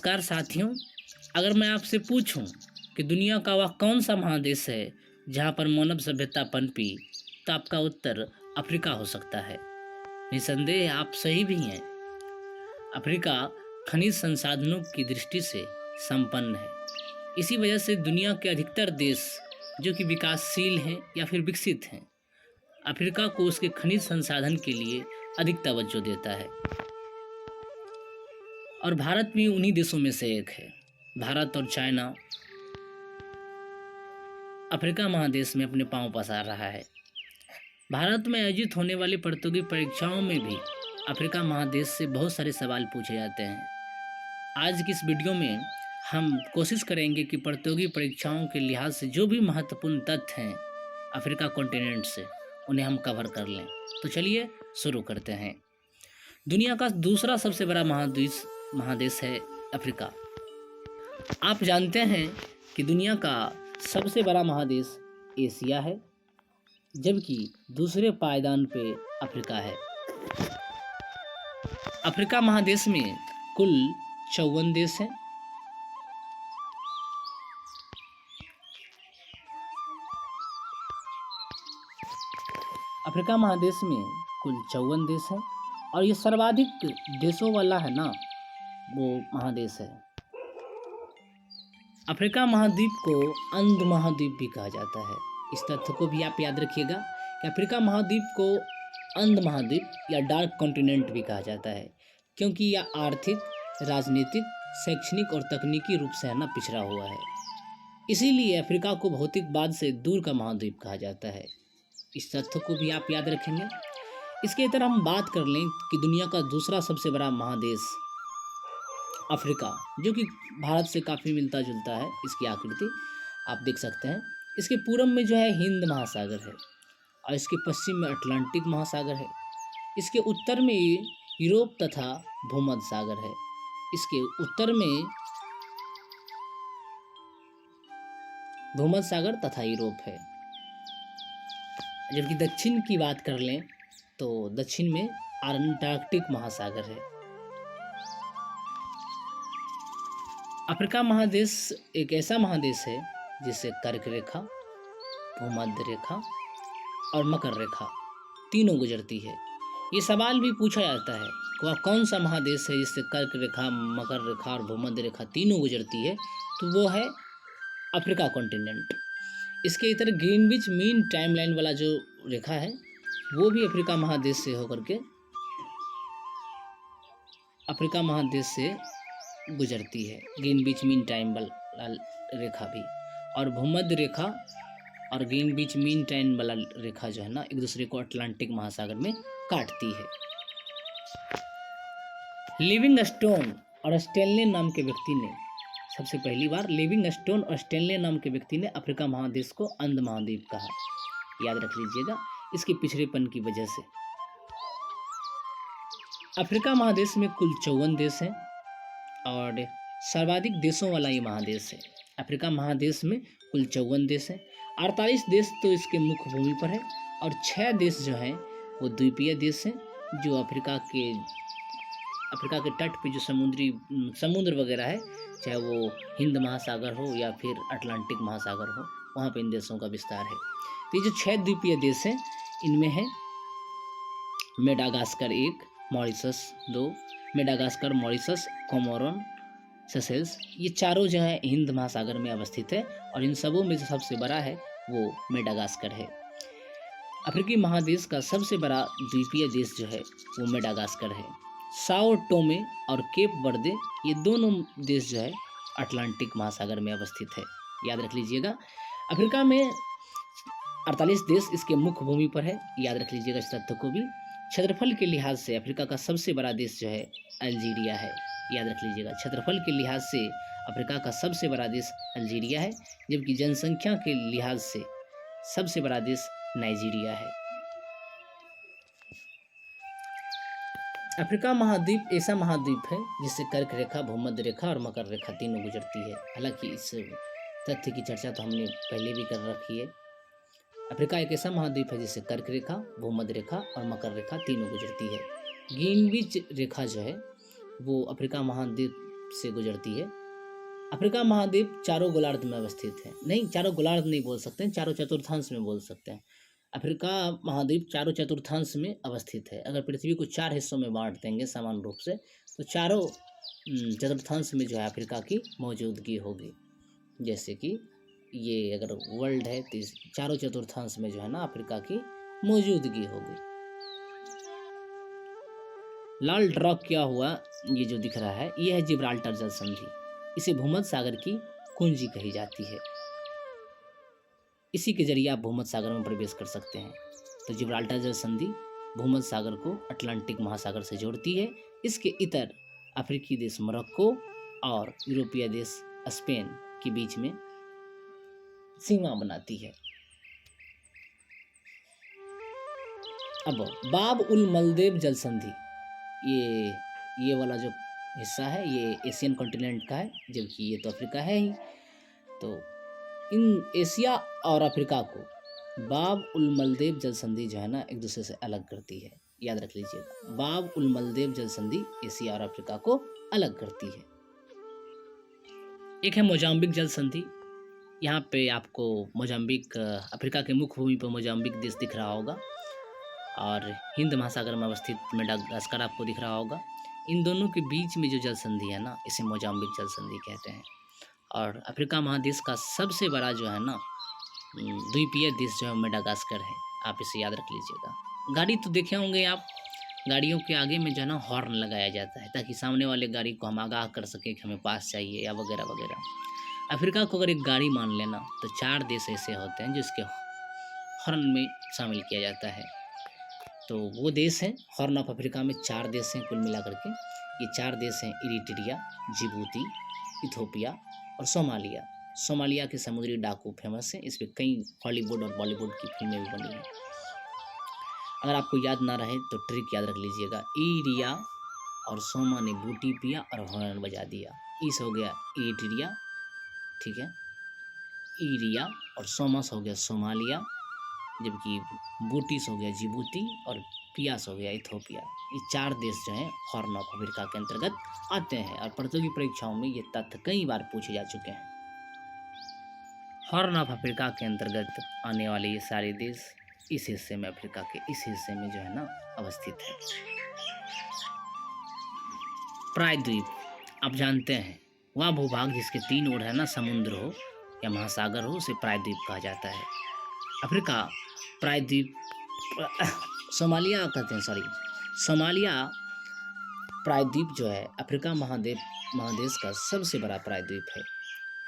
नमस्कार साथियों। अगर मैं आपसे पूछूं कि दुनिया का वह कौन सा महादेश है जहां पर मानव सभ्यता पनपी, तो आपका उत्तर अफ्रीका हो सकता है। निसंदेह आप सही भी हैं। अफ्रीका खनिज संसाधनों की दृष्टि से संपन्न है। इसी वजह से दुनिया के अधिकतर देश जो कि विकासशील हैं या फिर विकसित हैं, अफ्रीका को उसके खनिज संसाधन के लिए अधिक तवज्जो देता है। और भारत भी उन्हीं देशों में से एक है। भारत और चाइना अफ्रीका महादेश में अपने पांव पसार रहा है। भारत में आयोजित होने वाली प्रतियोगी परीक्षाओं में भी अफ्रीका महादेश से बहुत सारे सवाल पूछे जाते हैं। आज की इस वीडियो में हम कोशिश करेंगे कि प्रतियोगी परीक्षाओं के लिहाज से जो भी महत्वपूर्ण तथ्य हैं अफ्रीका कॉन्टिनेंट से, उन्हें हम कवर कर लें। तो चलिए शुरू करते हैं। दुनिया का दूसरा सबसे बड़ा महादेश है अफ्रीका। आप जानते हैं कि दुनिया का सबसे बड़ा महादेश एशिया है, जबकि दूसरे पायदान पे अफ्रीका है। अफ्रीका महादेश में कुल 54 देश हैं। अफ्रीका महादेश में कुल 54 देश हैं और ये सर्वाधिक देशों वाला है ना, वो महादेश है। अफ्रीका महाद्वीप को अंध महाद्वीप भी कहा जाता है। इस तथ्य को भी आप याद रखिएगा कि अफ्रीका महाद्वीप को अंध महाद्वीप या डार्क कॉन्टिनेंट भी कहा जाता है, क्योंकि यह आर्थिक, राजनीतिक, शैक्षणिक और तकनीकी रूप से ना पिछड़ा हुआ है। इसीलिए अफ्रीका को भौतिकवाद से दूर का महाद्वीप कहा जाता है। इस तथ्य को भी आप याद रखेंगे। इसके तरह हम बात कर लें कि दुनिया का दूसरा सबसे बड़ा महादेश अफ्रीका, जो कि भारत से काफ़ी मिलता जुलता है, इसकी आकृति आप देख सकते हैं। इसके पूर्व में जो है हिंद महासागर है और इसके पश्चिम में अटलांटिक महासागर है। इसके उत्तर में यूरोप तथा भूमध्य सागर है। इसके उत्तर में भूमध्य सागर तथा यूरोप है। जबकि दक्षिण की बात कर लें तो दक्षिण में अंटार्कटिक महासागर है। अफ्रीका महादेश एक ऐसा महादेश है जिससे कर्क रेखा, भूमध्य रेखा और मकर रेखा तीनों गुजरती है। ये सवाल भी पूछा जाता है कि वह कौन सा महादेश है जिससे कर्क रेखा, मकर रेखा और भूमध्य रेखा तीनों गुजरती है, तो वो है अफ्रीका कॉन्टिनेंट। इसके इतर ग्रीनविच मीन टाइमलाइन वाला जो रेखा है वो भी अफ्रीका महादेश से होकर के अफ्रीका महादेश से गुजरती है। ग्रीनविच मीन टाइम वाला रेखा भी, और भूमध्य रेखा और ग्रीनविच मीन टाइम वाला रेखा जो है ना, एक दूसरे को अटलांटिक महासागर में काटती है। लिविंगस्टोन और स्टैनले नाम के व्यक्ति ने सबसे पहली बार लिविंगस्टोन और स्टैनले नाम के व्यक्ति ने अफ्रीका महादेश को अंध महाद्वीप कहा। याद रख लीजिएगा इसके पिछड़ेपन की वजह से। अफ्रीका महादेश में कुल 54 देश हैं और सर्वाधिक देशों वाला ये महादेश है। अफ्रीका महादेश में कुल 54 देश हैं। 48 देश तो इसके मुख्य भूमि पर है और 6 देश जो हैं वो द्वीपीय देश हैं, जो अफ्रीका के तट पे जो समुद्र वगैरह है, चाहे वो हिंद महासागर हो या फिर अटलांटिक महासागर हो, वहाँ पे इन देशों का विस्तार है। तो ये जो 6 द्वीपीय देश हैं, इनमें है Madagascar 1, Mauritius 2, Madagascar, Mauritius, Comoros, Seychelles, ये चारों जो है हिंद महासागर में अवस्थित है और इन सबों में जो सबसे बड़ा है वो मेडागास्कर है। अफ्रीकी महादेश का सबसे बड़ा द्वीपीय देश जो है वो मेडागास्कर है। साओ टोमे और केप वर्दे, ये दोनों देश जो है अटलांटिक महासागर में अवस्थित है। याद रख लीजिएगा। अफ्रीका में 48 देश इसके मुख्य भूमि पर है। याद रख लीजिएगा इस तथ्य को भी। क्षेत्रफल के लिहाज से अफ्रीका का सबसे बड़ा देश जो है अल्जीरिया है। याद रख लीजिएगा, क्षेत्रफल के लिहाज से अफ्रीका का सबसे बड़ा देश अल्जीरिया है, जबकि जनसंख्या के लिहाज से सबसे बड़ा देश नाइजीरिया है। अफ्रीका महाद्वीप ऐसा महाद्वीप है जिससे कर्क रेखा, भूमध्य रेखा और मकर रेखा तीनों गुजरती है। हालांकि इस तथ्य की चर्चा तो हमने पहले भी कर रखी है। अफ्रीका एक ऐसा महाद्वीप है जिससे कर्क रेखा, भूमध्य रेखा और मकर रेखा तीनों गुजरती है। ग्रीनविच रेखा जो है वो अफ्रीका महाद्वीप से गुजरती है। अफ्रीका महाद्वीप चारों गोलार्ध में अवस्थित है। नहीं, चारों गोलार्ध नहीं बोल सकते हैं, चारों चतुर्थांश में बोल सकते हैं। अफ्रीका महाद्वीप चारों चतुर्थांश में अवस्थित है। अगर पृथ्वी को 4 हिस्सों में बांट देंगे समान रूप से, तो चारों चतुर्थांश में जो है अफ्रीका की मौजूदगी होगी। जैसे कि ये अगर वर्ल्ड है तो इस चारों चतुर्थांश में जो है ना अफ्रीका की मौजूदगी होगी। लाल ड्रॉक क्या हुआ, ये जो दिख रहा है ये है जिब्राल्टर जल संधि। इसे भूमध्य सागर की कुंजी कही जाती है। इसी के जरिए आप भूमध्य सागर में प्रवेश कर सकते हैं। तो जिब्राल्टर जल संधि भूमध्य सागर को अटलांटिक महासागर से जोड़ती है। इसके इतर अफ्रीकी देश मोरक्को और यूरोपीय देश स्पेन के बीच में सीमा बनाती है। अब बाब उल मलदेव जल संधि, ये वाला जो हिस्सा है ये एशियन कॉन्टिनेंट का है, जबकि ये तो अफ्रीका है ही। तो इन एशिया और अफ्रीका को बाब उल मलदेव जल संधि जो है ना एक दूसरे से अलग करती है। याद रख लीजिएगा, बाब उल मलदेव जल संधि एशिया और अफ्रीका को अलग करती है। एक है मोजाम्बिक जल संधि। यहाँ पे आपको मोजाम्बिक, अफ्रीका के मुख्य भूमि पर मोजाम्बिक देश दिख रहा होगा और हिंद महासागर में अवस्थित मेडागास्कर आपको दिख रहा होगा। इन दोनों के बीच में जो जल संधि है ना इसे मोजाम्बिक जल संधि कहते हैं। और अफ्रीका महादेश का सबसे बड़ा जो है ना द्वीपीय देश जो है मेडागास्कर है। आप इसे याद रख लीजिएगा। गाड़ी तो देखे होंगे आप, गाड़ियों के आगे में जो है ना हॉर्न लगाया जाता है ताकि सामने वाले गाड़ी को हम आगाह कर सके कि हमें पास चाहिए या वगैरह वगैरह। अफ्रीका को अगर एक गाड़ी मान लेना तो 4 देश ऐसे होते हैं जिसके हॉर्न में शामिल किया जाता है। तो वो देश हैं हॉर्न ऑफ अफ्रीका में 4 देश हैं कुल मिलाकर के। ये 4 देश हैं इरिट्रिया, जिबूती, इथोपिया और सोमालिया। सोमालिया के समुद्री डाकू फेमस हैं, इस पर कई हॉलीवुड और बॉलीवुड की फिल्में भी बनी हैं। अगर आपको याद ना रहे तो ट्रिक याद रख लीजिएगा, इरिया और सोमा ने बूटी पिया और हॉर्न बजा दिया। इस हो गया इरिट्रिया, ठीक है, इरिया, और सोमस हो गया सोमालिया, जबकि बूटीस हो गया जिबूती और पियास हो गया इथोपिया। ये 4 देश जो हैं हॉर्न ऑफ अफ्रीका के अंतर्गत आते हैं और प्रतियोगी परीक्षाओं में ये तथ्य कई बार पूछे जा चुके हैं। हॉर्न ऑफ अफ्रीका के अंतर्गत आने वाले ये सारे देश इस हिस्से में, अफ्रीका के इस हिस्से में जो है ना अवस्थित है। प्रायद्वीप, आप जानते हैं वह भूभाग जिसके 3 ओर है ना समुद्र हो या महासागर हो उसे प्रायद्वीप कहा जाता है। अफ्रीका प्रायद्वीप सोमालिया कहते हैं, सोमालिया प्रायद्वीप जो है अफ्रीका महादेश का सबसे बड़ा प्रायद्वीप है।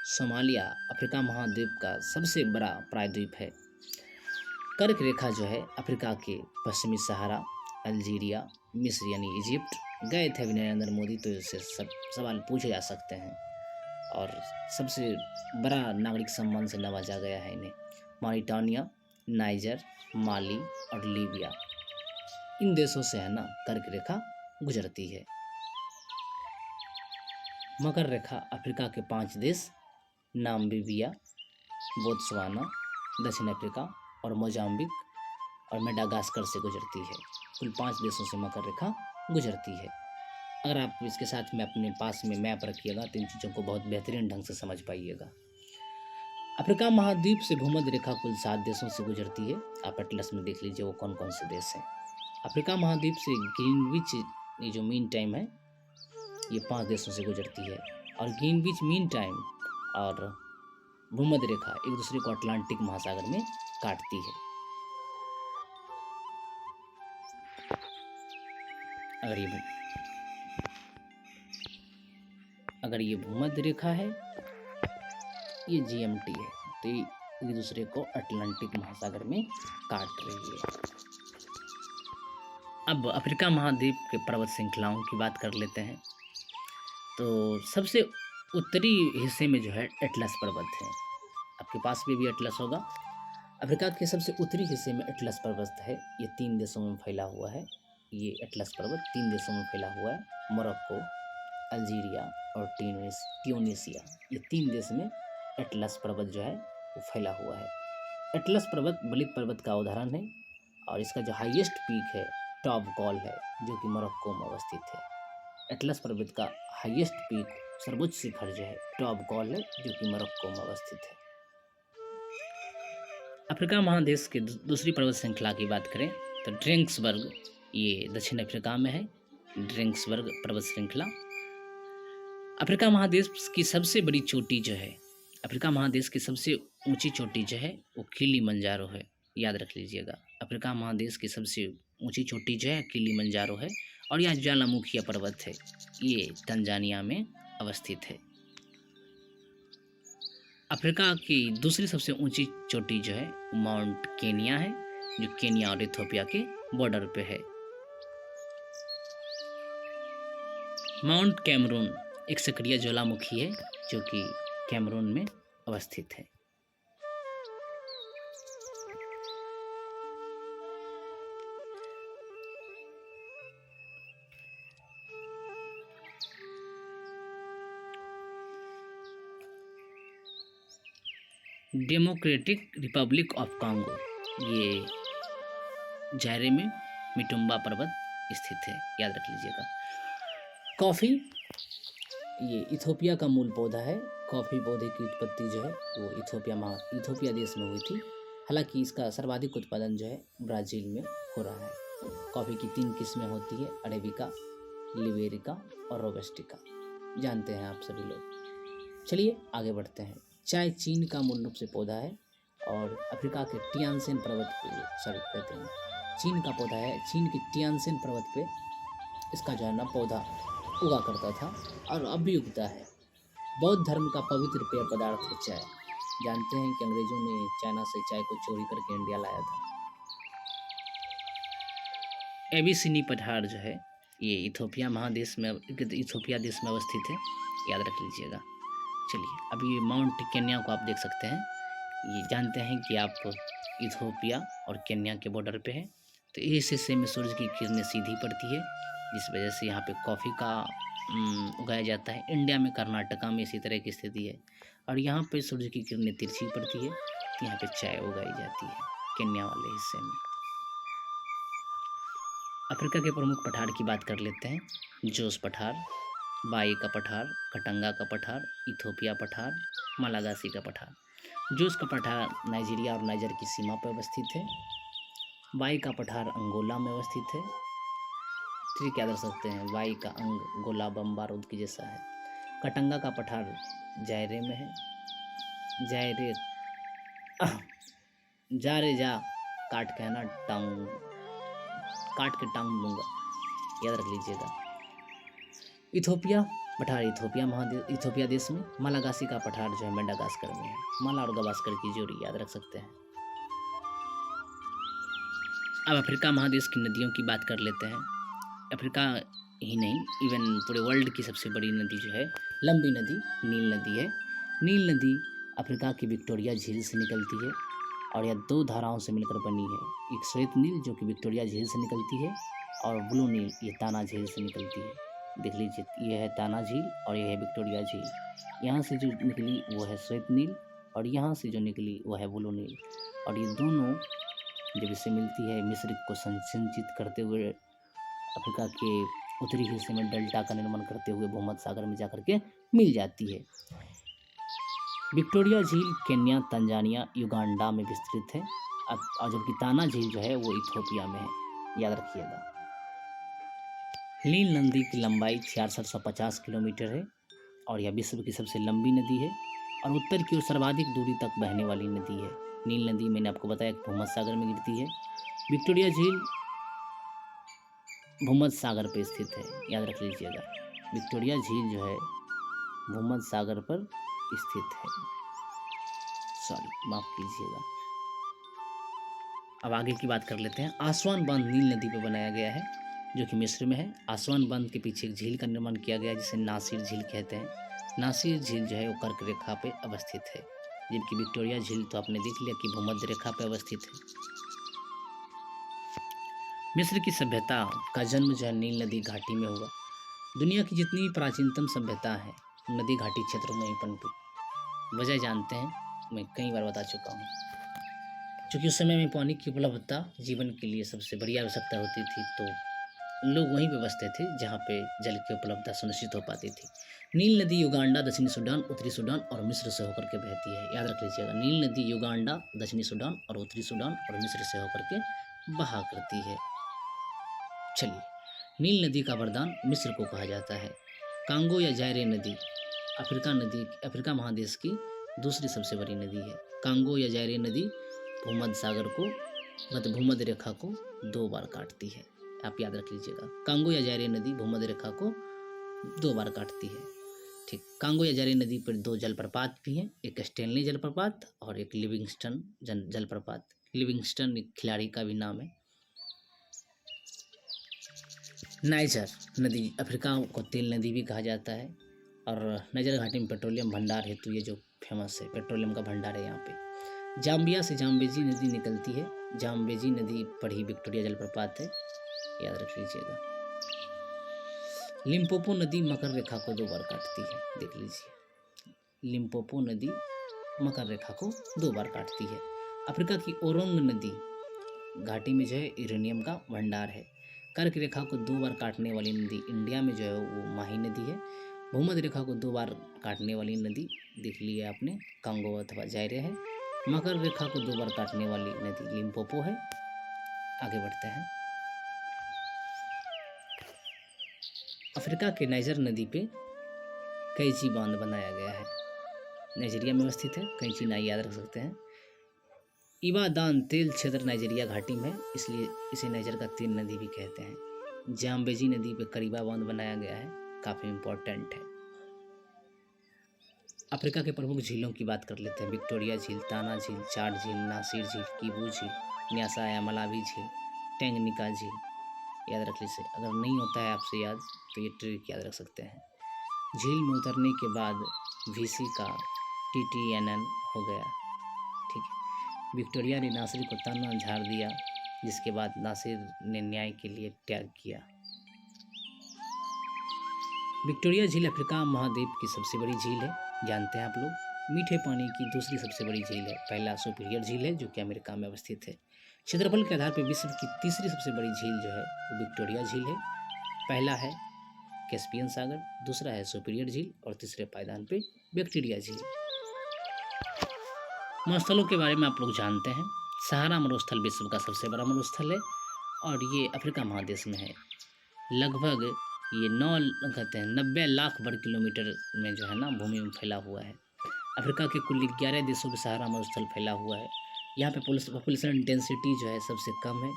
सोमालिया अफ्रीका महाद्वीप का सबसे बड़ा प्रायद्वीप है। कर्क रेखा जो है अफ्रीका के पश्चिमी सहारा, अल्जीरिया, मिस्र यानी इजिप्ट गए थे अभी नरेंद्र मोदी, तो इससे सब सवाल पूछे जा सकते हैं। और सबसे बड़ा नागरिक सम्मान से नवाजा गया है इन्हें। मॉरिटानिया, नाइजर, माली और लीबिया, इन देशों से है ना कर्क रेखा गुजरती है। मकर रेखा अफ्रीका के 5 देश नामीबिया, बोत्सवाना, दक्षिण अफ्रीका और मोजाम्बिक और मेडागास्कर से गुजरती है। कुल 5 देशों से मकर रेखा गुजरती है। अगर आप इसके साथ में अपने पास में मैप रखिएगा तो इन चीज़ों को बहुत बेहतरीन ढंग से समझ पाइएगा। अफ्रीका महाद्वीप से भूमध्य रेखा कुल 7 देशों से गुजरती है। आप एटलस में देख लीजिए वो कौन कौन से देश हैं। अफ्रीका महाद्वीप से ग्रीनविच, ये जो मीन टाइम है, ये 5 देशों से गुजरती है। और ग्रीनविच मीन टाइम और भूमध्य रेखा एक दूसरे को अटलांटिक महासागर में काटती है। अगर ये भूमध्य रेखा है, ये GMT है, तो ये एक दूसरे को अटलांटिक महासागर में काट रही है। अब अफ्रीका महाद्वीप के पर्वत श्रृंखलाओं की बात कर लेते हैं। तो सबसे उत्तरी हिस्से में जो है एटलस पर्वत है। आपके पास भी एटलस होगा। अफ्रीका के सबसे उत्तरी हिस्से में एटलस पर्वत है। ये 3 देशों में फैला हुआ है। ये एटलस पर्वत 3 देशों में फैला हुआ है, मोरक्को, अल्जीरिया और ट्यूनीसिया। ये 3 देश में एटलस पर्वत जो है वो फैला हुआ है। एटलस पर्वत बलित पर्वत का उदाहरण है और इसका जो हाईएस्ट पीक है टॉप गॉल है, जो कि मोरक्को में अवस्थित है। एटलस पर्वत का हाईएस्ट पीक सर्वोच्च शिखर जो है टॉप गॉल है, जो कि मोरक्को में अवस्थित है। अफ्रीका महादेश के दूसरी पर्वत श्रृंखला की बात करें तो ड्रेंक्सबर्ग, ये दक्षिण अफ्रीका में है। ड्रेंक्सबर्ग पर्वत श्रृंखला अफ्रीका महादेश की सबसे बड़ी चोटी जो है, अफ्रीका महादेश की सबसे ऊंची चोटी जो है वो किलिमंजारो है, याद रख लीजिएगा। अफ्रीका महादेश की सबसे ऊंची चोटी जो है किलिमंजारो है, और यह ज्वालामुखी पर्वत है, ये तंजानिया में अवस्थित है। अफ्रीका की दूसरी सबसे ऊंची चोटी जो है माउंट केनिया है, जो केनिया और इथोपिया के बॉर्डर पे है। माउंट कैमरून एक सक्रिय ज्वालामुखी है, जो कि कैमरून में अवस्थित है। डेमोक्रेटिक रिपब्लिक ऑफ कांगो, ये जायरे में मिटुम्बा पर्वत स्थित है, याद रख लीजिएगा। कॉफ़ी, ये इथोपिया का मूल पौधा है। कॉफ़ी पौधे की उत्पत्ति जो है वो इथोपिया देश में हुई थी। हालांकि इसका सर्वाधिक उत्पादन जो है ब्राज़ील में हो रहा है। कॉफ़ी की 3 किस्में होती है, अरेबिका, लिबेरिका और रोबस्टिका, जानते हैं आप सभी लोग। चलिए आगे बढ़ते हैं। चाय चीन का मूल रूप से पौधा है, और अफ्रीका के टियानसेन पर्वत पे कहते हैं चीन का पौधा है। चीन के टियानसेन पर्वत पे इसका जो है ना पौधा उगा करता था, और अब भी उगता है। बौद्ध धर्म का पवित्र पेय पदार्थ है चाय। जानते हैं कि अंग्रेजों ने चाइना से चाय को चोरी करके इंडिया लाया था। एबिसिनी पठार जो है ये इथोपिया देश में अवस्थित है, याद रख लीजिएगा। चलिए अभी माउंट केन्या को आप देख सकते हैं। ये जानते हैं कि आप इथोपिया और केन्या के बॉर्डर पे हैं, तो इस हिस्से में सूरज की किरणें सीधी पड़ती है, जिस वजह से यहाँ पे कॉफ़ी का उगाया जाता है। इंडिया में कर्नाटका में इसी तरह की स्थिति है, और यहाँ पे सूरज की किरणें तिरछी पड़ती है, यहाँ पे चाय उगाई जाती है केन्या वाले हिस्से में। अफ्रीका के प्रमुख पठार की बात कर लेते हैं। जोस पठार, बाई का पठार, कटंगा का पठार, इथोपिया पठार, मालागासी का पठार। जोस का पठार नाइजीरिया और नाइजर की सीमा पर अवस्थित है। बाई का पठार अंगोला में अवस्थित है। ट्रिक याद रख सकते हैं, बाई का अंग गोला बम बारूद की जैसा है। कटंगा का पठार जायरे में है। जायरे जा रे जा, काट के है ना टांग, काट के टांग लूँगा, याद रख लीजिएगा। इथोपिया पठार इथोपिया देश में। मालागासी का पठार जो है मेडागास्कर में है। माला और गवास्कर की जोड़ी, याद रख सकते हैं। अब अफ्रीका महादेश की नदियों की बात कर लेते हैं। अफ्रीका ही नहीं, इवन पूरे वर्ल्ड की सबसे बड़ी नदी जो है, लंबी नदी, नील नदी है। नील नदी अफ्रीका की विक्टोरिया झील से निकलती है, और यह 2 धाराओं से मिलकर बनी है। एक श्वेत नील जो कि विक्टोरिया झील से निकलती है, और ब्लू नील ये ताना झील से निकलती है। देख लीजिए, ये है ताना झील और ये है विक्टोरिया झील। यहाँ से जो निकली वो है श्वेत नील, और यहाँ से जो निकली वो है ब्लू नील। और ये दोनों जब इससे मिलती है, मिस्र को संचित करते हुए अफ्रीका के उत्तरी हिस्से में डेल्टा का निर्माण करते हुए भूमध्य सागर में जाकर के मिल जाती है। विक्टोरिया झील केन्या, तंजानिया, युगांडा में विस्तृत है, और जबकि ताना झील जो है वो इथोपिया में है, याद रखिएगा। नील नदी की लंबाई 6650 किलोमीटर है, और यह विश्व की सबसे लंबी नदी है, और उत्तर की ओर सर्वाधिक दूरी तक बहने वाली नदी है। नील नदी मैंने आपको बताया कि भूमध्य सागर में गिरती है। विक्टोरिया झील भूमध्य सागर पर स्थित है, याद रख लीजिएगा। विक्टोरिया झील जो है भूमध्य सागर पर स्थित है, माफ कीजिएगा। अब आगे की बात कर लेते हैं। आसवान बांध नील नदी पर बनाया गया है, जो कि मिस्र में है। आसवान बांध के पीछे एक झील का निर्माण किया गया है, जिसे नासिर झील कहते हैं। नासिर झील जो है वो कर्क रेखा पे अवस्थित है, जबकि विक्टोरिया झील तो आपने देख लिया कि भूमध्य रेखा पे अवस्थित है। मिस्र की सभ्यता का जन्म जो है नील नदी घाटी में हुआ। दुनिया की जितनी भी प्राचीनतम सभ्यता है नदी घाटी क्षेत्रों में ही पनपी। वजह जानते हैं, मैं कई बार बता चुका हूँ। क्योंकि उस समय में पानी की उपलब्धता जीवन के लिए सबसे बड़ी आवश्यकता होती थी, तो लोग वहीं पे बसते थे जहाँ पे जल की उपलब्धता सुनिश्चित हो पाती थी। नील नदी युगांडा, दक्षिणी सूडान, उत्तरी सूडान और मिस्र से होकर के बहती है। याद रख लीजिएगा, नील नदी युगांडा, दक्षिणी सूडान और उत्तरी सूडान और मिस्र से होकर के बहा करती है। चलिए, नील नदी का वरदान मिस्र को कहा जाता है। कांगो या जायरे नदी अफ्रीका महादेश की दूसरी सबसे बड़ी नदी है। कांगो या जायरे नदी भूमध्य सागर को भूमध्य रेखा को 2 बार काटती है। आप याद रख लीजिएगा, कांगो या जायरे नदी भूमध्य रेखा को 2 बार काटती है। ठीक, कांगो या जायरे नदी पर 2 जलप्रपात भी हैं, एक स्टेनली जलप्रपात और एक लिविंगस्टन जलप्रपात। लिविंगस्टन एक खिलाड़ी का भी नाम है। नाइजर नदी अफ्रीका को तेल नदी भी कहा जाता है और नाइजर घाटी में पेट्रोलियम भंडार हेतु ये जो फेमस है, पेट्रोलियम का भंडार है यहाँ पे। जाम्बिया से जाम्बेजी नदी निकलती है। जाम्बेजी नदी पर ही विक्टोरिया जलप्रपात है, याद रख लीजिएगा। लिम्पोपो नदी मकर रेखा को 2 बार काटती है, देख लीजिए। लिम्पोपो नदी मकर रेखा को 2 बार काटती है। अफ्रीका की ओरोंग नदी घाटी में जो है यूरेनियम का भंडार है। कर्क रेखा को 2 बार काटने वाली नदी इंडिया में जो है वो माही नदी है। भूमध्य रेखा को 2 बार काटने वाली नदी देख लिया आपने, कांगो अथवा जायरे है। मकर रेखा को 2 बार काटने वाली नदी लिम्पोपो है। आगे बढ़ते हैं। अफ्रीका के नाइजर नदी पे कैंची बांध बनाया गया है। नाइजीरिया में अवस्थित है। कैंची नाई याद रख सकते हैं। इबादान तेल क्षेत्र नाइजीरिया घाटी में है, इसलिए इसे नाइजर का तेल नदी भी कहते हैं। जाम्बेजी नदी पे करीबा बांध बनाया गया है, काफ़ी इम्पोर्टेंट है। अफ्रीका के प्रमुख झीलों की बात कर लेते हैं। विक्टोरिया झील, ताना झील, चाड झील, नासिर झील, किबू झील, न्यासा या मलावी झील, टेंगनिका झील। याद रख लीजिए, अगर नहीं होता है आपसे याद तो ये ट्रिक याद रख सकते हैं। झील में उतरने के बाद VC का TTNN हो गया। ठीक है। विक्टोरिया ने नासिर को ताना झाड़ दिया, जिसके बाद नासिर ने न्याय के लिए त्याग किया। विक्टोरिया झील अफ्रीका महाद्वीप की सबसे बड़ी झील है, जानते हैं आप लोग। मीठे पानी की दूसरी सबसे बड़ी झील है। पहला सुपीरियर झील है जो कि अमेरिका में अवस्थित है। क्षेत्रफल के आधार पर विश्व की तीसरी सबसे बड़ी झील जो है वो विक्टोरिया झील है। पहला है कैस्पियन सागर, दूसरा है सुपीरियर झील और तीसरे पायदान पे विक्टोरिया झील। मरुस्थलों के बारे में आप लोग जानते हैं। सहारा मरुस्थल विश्व का सबसे बड़ा मरुस्थल है और ये अफ्रीका महादेश में है। लगभग ये 90 लाख वर्ग किलोमीटर में जो है ना भूमि में फैला हुआ है। अफ्रीका के कुल 11 देशों में सहारा मरुस्थल फैला हुआ है। यहाँ पे पॉपुलेशन डेंसिटी जो है सबसे कम है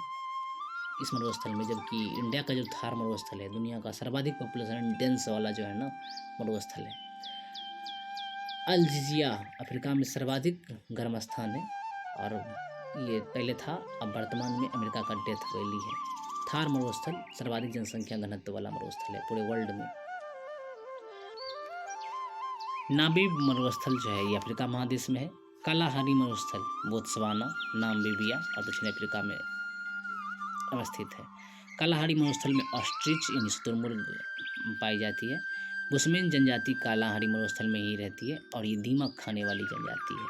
इस मरुस्थल में, जबकि इंडिया का जो थार मरुस्थल है दुनिया का सर्वाधिक पॉपुलेशन डेंस वाला जो है ना मरुस्थल है। अल्जीरिया अफ्रीका में सर्वाधिक गर्म स्थान है और ये पहले था, अब वर्तमान में अमेरिका का डेथ वैली है। थार मरुस्थल सर्वाधिक जनसंख्या घनत्व वाला मरुस्थल है पूरे वर्ल्ड में। नामीब मरुस्थल जो है ये अफ्रीका महादेश में है। कालाहारी मरुस्थल बोत्सवाना, नामीबिया और दक्षिण अफ्रीका में अवस्थित है। कालाहारी मरुस्थल में ऑस्ट्रिच यानी शुतुरमुर्ग पाई जाती है। बुशमैन जनजाति कालाहारी मरुस्थल में ही रहती है और ये दीमक खाने वाली जनजाति है।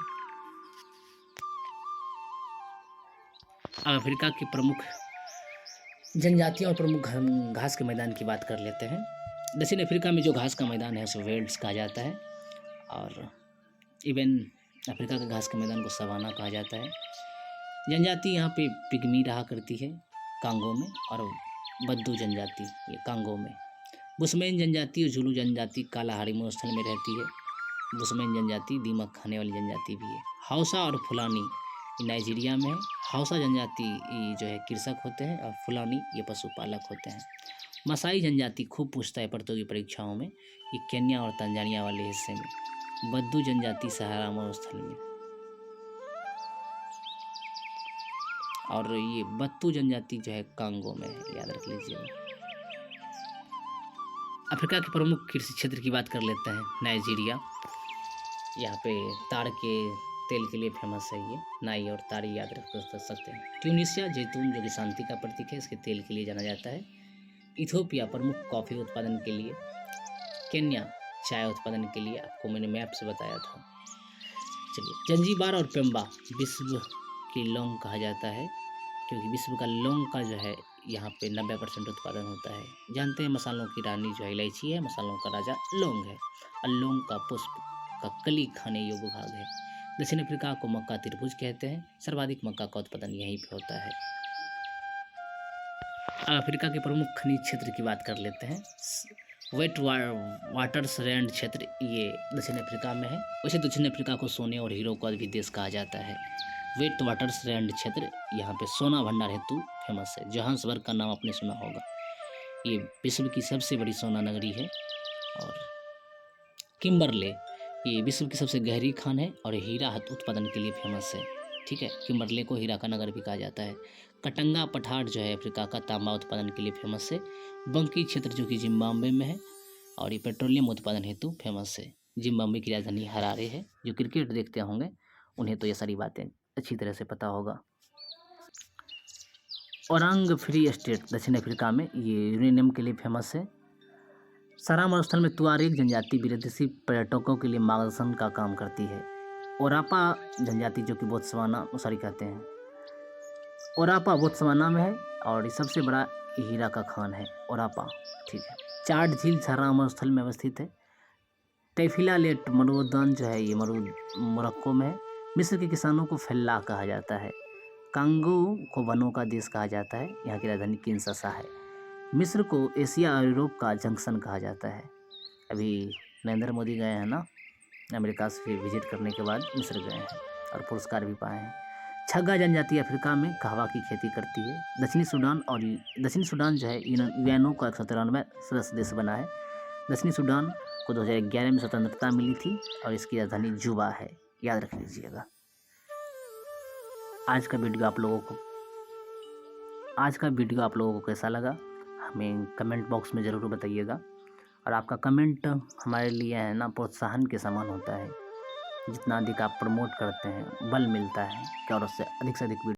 अब अफ्रीका की प्रमुख जनजातियों और प्रमुख घास के मैदान की बात कर लेते हैं। दक्षिण अफ्रीका में जो घास का मैदान है उसे वेल्ड्स कहा जाता है और इवन अफ्रीका के घास के मैदान को सवाना कहा जाता है। जनजाति यहाँ पे पिग्मी रहा करती है कांगो में और बद्दू जनजाति ये कांगो में। बुशमैन जनजाति और जुलू जनजाति कालाहारी मरुस्थल में रहती है। बुशमैन जनजाति दीमक खाने वाली जनजाति भी है। हौसा और फुलानी नाइजीरिया में है। हौसा जनजाति जो है कृषक होते हैं और फुलानी ये पशुपालक होते हैं। मसाई जनजाति खूब पूछता है प्रतियोगी परीक्षाओं में, ये केन्या और तंजानिया वाले हिस्से में। बद्दू जनजाति सहारा मरुस्थल में और ये बत्तू जनजाति जो है कांगो में है, याद रख लीजिएगा। अफ्रीका के प्रमुख कृषि क्षेत्र की बात कर लेते हैं। नाइजीरिया, यहाँ पे ताड़ के तेल के लिए फेमस है ये, नाई और ताड़ी याद रख सकते हैं। ट्यूनिसिया जैतून जो कि शांति का प्रतीक है, इसके तेल के लिए जाना जाता है। इथियोपिया प्रमुख कॉफ़ी उत्पादन के लिए। केन्या चाय उत्पादन के लिए, आपको मैंने मैप से बताया था। चलिए, जंजीबार और पेम्बा विश्व की लौंग कहा जाता है क्योंकि विश्व का लौंग का जो है यहाँ पे 90% उत्पादन होता है। जानते हैं मसालों की रानी जो है इलायची है, मसालों का राजा लौंग है और लौंग का पुष्प का कली खाने योग्य भाग है। दक्षिण अफ्रीका को मक्का त्रिभुज कहते हैं। सर्वाधिक मक्का का उत्पादन यहीं पे होता है। अब अफ्रीका के प्रमुख खनिज क्षेत्र की बात कर लेते हैं। वेट वाटर्स रैंड क्षेत्र ये दक्षिण अफ्रीका में है। वैसे दक्षिण अफ्रीका को सोने और हीरो का भी देश कहा जाता है। वेट वाटर्स रैंड क्षेत्र यहाँ पे सोना भंडार हेतु फेमस है। जोहान्सबर्ग का नाम आपने सुना होगा, ये विश्व की सबसे बड़ी सोना नगरी है। और किम्बरले ये विश्व की सबसे गहरी खान है और हीरा उत्पादन के लिए फेमस है। ठीक है, किम्बरले को हीरा का नगर भी कहा जाता है। कटंगा पठार जो है अफ्रीका का तांबा उत्पादन के लिए फेमस है। बंकी क्षेत्र जो कि जिम्बाब्वे में है और ये पेट्रोलियम उत्पादन हेतु फेमस है। जिम्बाब्वे की राजधानी हरारे है। जो क्रिकेट देखते होंगे उन्हें तो ये सारी बातें अच्छी तरह से पता होगा। ओरांग फ्री स्टेट दक्षिण अफ्रीका में ये यूरेनियम के लिए फेमस है। सारा मरुस्थल में तुआरेग जनजाति विदेशी पर्यटकों के लिए मार्गदर्शन का काम करती है। ओरापा जनजाति जो कि बोत्सवाना कहते हैं, ओरापा बोत्सवाना में है और ये सबसे बड़ा हीरा का खान है ओरापा। ठीक है, चाड झील सारा मरुस्थल में अवस्थित है। टेफिलालेट मरुउद्यान जो है ये मोरक्को में है। मिस्र के किसानों को फेल्ला कहा जाता है। कांगो को वनों का देश कहा जाता है। यहाँ की राजधानी किंशासा है। मिस्र को एशिया और यूरोप का जंक्शन कहा जाता है। अभी नरेंद्र मोदी गए हैं ना अमेरिका से विजिट करने के बाद मिस्र गए हैं और पुरस्कार भी पाए हैं। छग्गा जनजाति अफ्रीका में कहवा की खेती करती है। दक्षिणी सूडान जो है यूएनओ का 193वां सदस्य देश बना है। दक्षिणी सूडान को 2011 में स्वतंत्रता मिली थी और इसकी राजधानी जुबा है, याद रख लीजिएगा। आज का वीडियो आप लोगों को कैसा लगा हमें कमेंट बॉक्स में ज़रूर बताइएगा। और आपका कमेंट हमारे लिए है ना प्रोत्साहन के समान होता है। जितना अधिक आप प्रमोट करते हैं बल मिलता है कि और उससे अधिक वीडियो